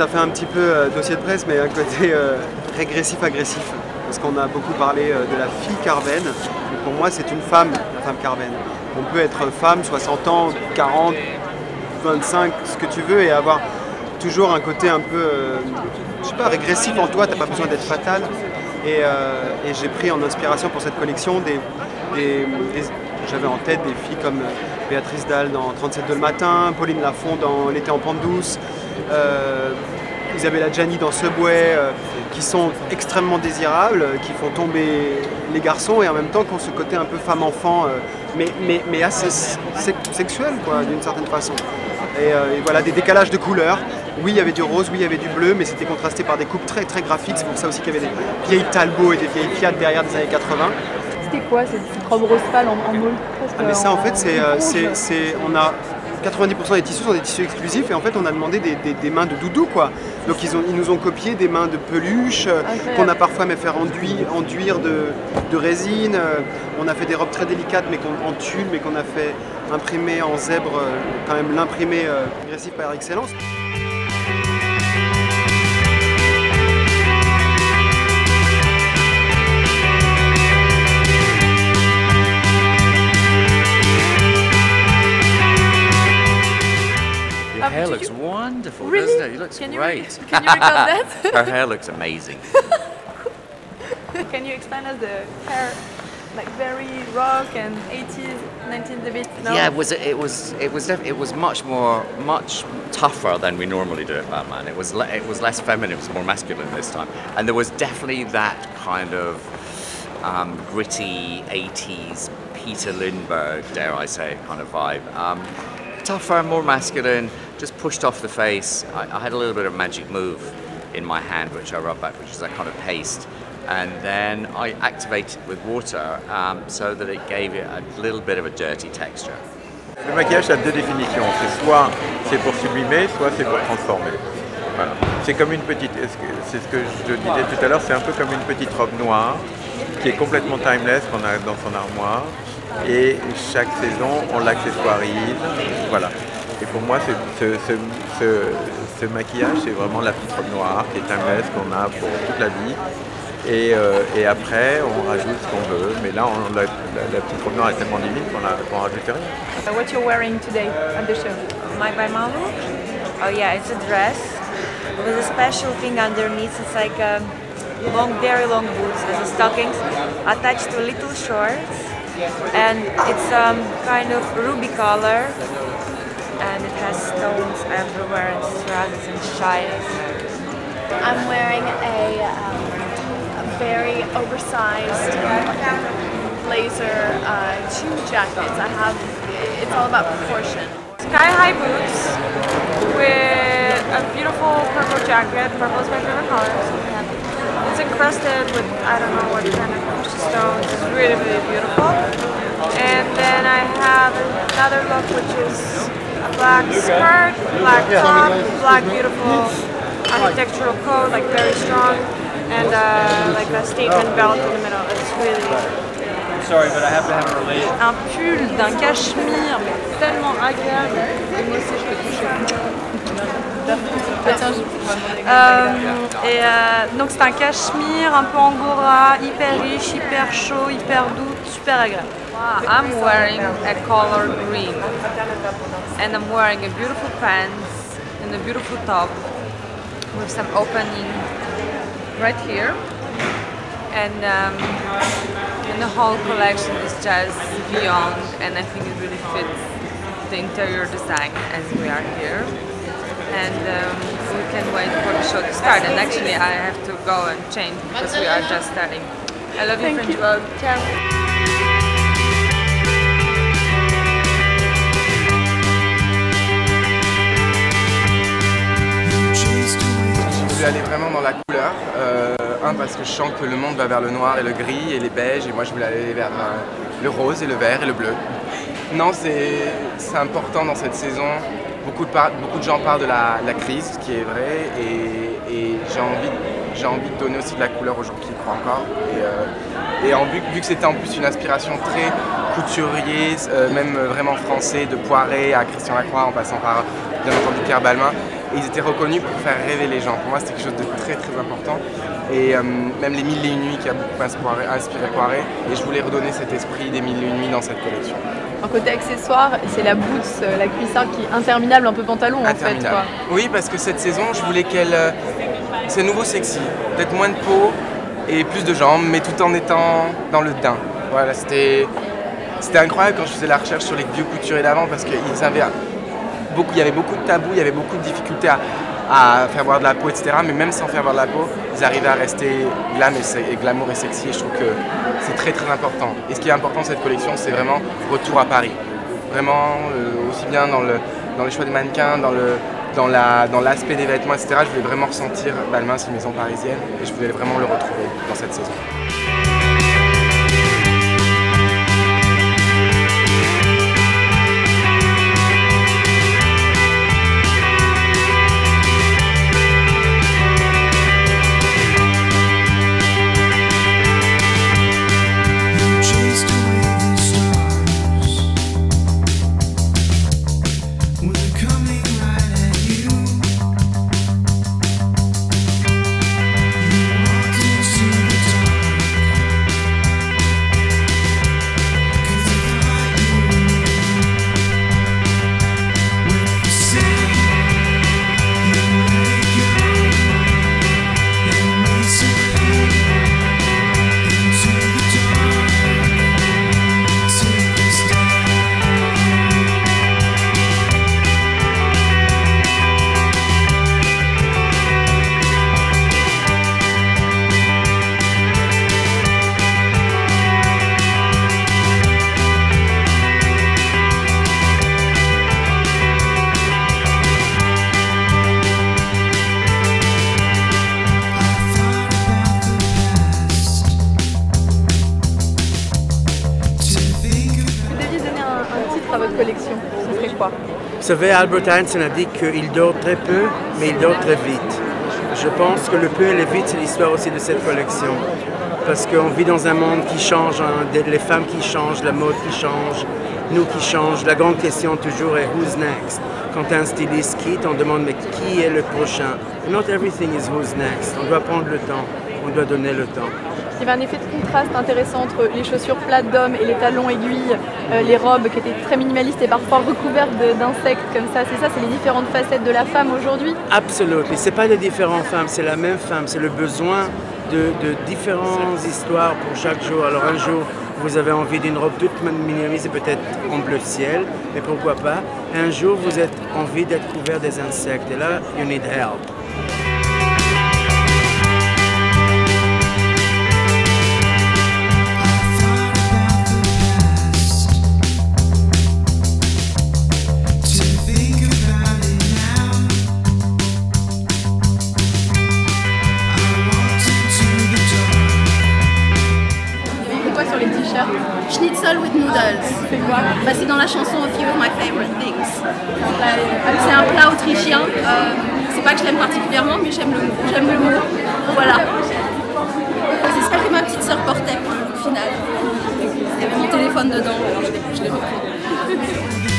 ça fait un petit peu dossier de presse, mais un côté régressif-agressif. Parce qu'on a beaucoup parlé de la fille Carven. Pour moi, c'est une femme, la femme Carven. On peut être femme, 60 ans, 40, 25, ce que tu veux, et avoir toujours un côté un peu, je sais pas, régressif en toi, t'as pas besoin d'être fatale. Et j'ai pris en inspiration pour cette collection j'avais en tête des filles comme Béatrice Dalle dans 37 le matin, Pauline Lafont dans L'été en pente douce, Isabella Gianni dans Subway, qui sont extrêmement désirables, qui font tomber les garçons et en même temps qui ont ce côté un peu femme-enfant, mais assez sexuel quoi, d'une certaine façon. Et voilà, des décalages de couleurs. Oui, il y avait du rose, oui, il y avait du bleu, mais c'était contrasté par des coupes très très graphiques. C'est pour ça aussi qu'il y avait des vieilles Talbot et des vieilles Fiat derrière des années 80. C'était quoi cette robe rose pâle en mauve? Mais ça en fait, on a 90% des tissus sont des tissus exclusifs et en fait on a demandé des mains de doudou quoi. Donc ils nous ont copié des mains de peluche qu'on a parfois même fait enduire de résine. On a fait des robes très délicates mais en tulle mais qu'on a fait imprimer en zèbre, quand même l'imprimé agressif par excellence. Your hair looks wonderful, really? doesn't it? It looks Can great. Can you record that? Her hair looks amazing. Can you explain us the hair, like very rock and 80s, 90s a bit? No? Yeah, it was much tougher than we normally do at Batman. It was less feminine. It was more masculine this time, and there was definitely that kind of gritty 80s Peter Lindbergh, dare I say, kind of vibe. Tougher, more masculine, just pushed off the face. I had a little bit of magic move in my hand, which I rubbed back, which is that kind of paste. And then I activated it with water so that it gave it a little bit of a dirty texture. Le maquillage a deux définitions, c'est soit c'est pour sublimer, soit c'est pour transformer. Voilà. C'est comme une petite, c'est ce que je disais tout à l'heure, c'est un peu comme une petite robe noire qui est complètement timeless qu'on a dans son armoire. Et chaque saison, on l'accessoirise, voilà. Et pour moi, ce maquillage, c'est vraiment la petite robe noire qui est timeless qu'on a pour toute la vie. Et après, on rajoute ce qu'on veut. Mais là, la petite robe noire est tellement divine qu'on rajoute rien. What you're wearing today at the show? My Malu? Oh yeah, it's a dress with a special thing underneath. It's like very long boots with stockings attached to little shorts. And it's kind of ruby color, and it has stones everywhere and straps and shines. I'm wearing a very oversized blazer, 2 jackets. It's all about proportion. Sky-high boots with a beautiful purple jacket. Purple is my favorite color. It's encrusted with, I don't know what kind of precious stones. It's really, really beautiful. And then I have another look, which is a black skirt, black top, black beautiful architectural coat, like very strong, and like a statement belt in the middle. It's really... Sorry, but I have to have it related. Un pull d'un cachemire, mais tellement agréable. Et moi aussi, je peux toucher. Donc c'est un cachemire un peu angora, hyper riche, hyper chaud, hyper doux, super agréable. I'm wearing a color green and I'm wearing a beautiful pants and a beautiful top with some opening right here, and the whole collection is just beyond, and I think it really fits the interior design as we are here. And we can wait for the show to start. And actually, I have to go and change because we are just starting. I love you, French Vogue. Ciao. Je voulais aller vraiment dans la couleur. Parce que je sens que le monde va vers le noir et le gris et les beiges, et moi je voulais aller vers le rose et le vert et le bleu. Non, c'est important dans cette saison. Beaucoup de gens parlent de la crise, ce qui est vrai, et j'ai envie de donner aussi de la couleur aux gens qui y croient encore. Vu que c'était en plus une inspiration très couturier, même vraiment français, de Poiret à Christian Lacroix, en passant par bien entendu Pierre Balmain, et ils étaient reconnus pour faire rêver les gens. Pour moi, c'était quelque chose de très très important. Et même les 1000 et une nuits qui a beaucoup inspiré Poiret, et je voulais redonner cet esprit des 1000 et une nuits dans cette collection. En côté accessoire, c'est la boots, la cuissard qui est interminable, un peu pantalon en fait. Quoi. Oui, parce que cette saison, je voulais qu'elle... c'est nouveau sexy, peut-être moins de peau et plus de jambes, mais tout en étant dans le daim. Voilà, c'était incroyable quand je faisais la recherche sur les vieux couturiers d'avant, parce qu'il y avait beaucoup de tabous, il y avait beaucoup de difficultés à faire voir de la peau, etc. Mais même sans faire voir de la peau, ils arrivaient à rester glamour et sexy, et je trouve que c'est très très important. Et ce qui est important de cette collection, c'est vraiment retour à Paris. Vraiment, aussi bien dans les choix des mannequins, dans l'aspect des vêtements, etc. Je voulais vraiment ressentir Balmain, c'est une maison parisienne, et je voulais vraiment le retrouver dans cette saison. À votre collection, ce serait quoi? Vous savez, Albert Einstein a dit qu'il dort très peu, mais il dort très vite. Je pense que le peu et le vite, c'est l'histoire aussi de cette collection. Parce qu'on vit dans un monde qui change, hein, les femmes qui changent, la mode qui change, nous qui change. La grande question toujours est « who's next ?» Quand un styliste quitte, on demande « mais qui est le prochain ?» Not everything is who's next. On doit prendre le temps, on doit donner le temps. Il y avait un effet de contraste intéressant entre les chaussures plates d'hommes et les talons aiguilles, les robes qui étaient très minimalistes et parfois recouvertes d'insectes comme ça. C'est ça, c'est les différentes facettes de la femme aujourd'hui? Absolument. Ce n'est pas les différentes femmes, c'est la même femme. C'est le besoin de différentes histoires pour chaque jour. Alors un jour, vous avez envie d'une robe toute minimaliste et peut-être en bleu ciel, mais pourquoi pas. Un jour, vous avez envie d'être couvert des insectes et là, you need help. Schnitzel with noodles. C'est quoi? Bah, c'est dans la chanson A Few of My Favorite Things. C'est un plat autrichien. C'est pas que je l'aime particulièrement, mais j'aime le mot. Voilà. C'est ça que ma petite sœur portait pour le look final. Il y avait mon téléphone dedans, alors je l'ai repris.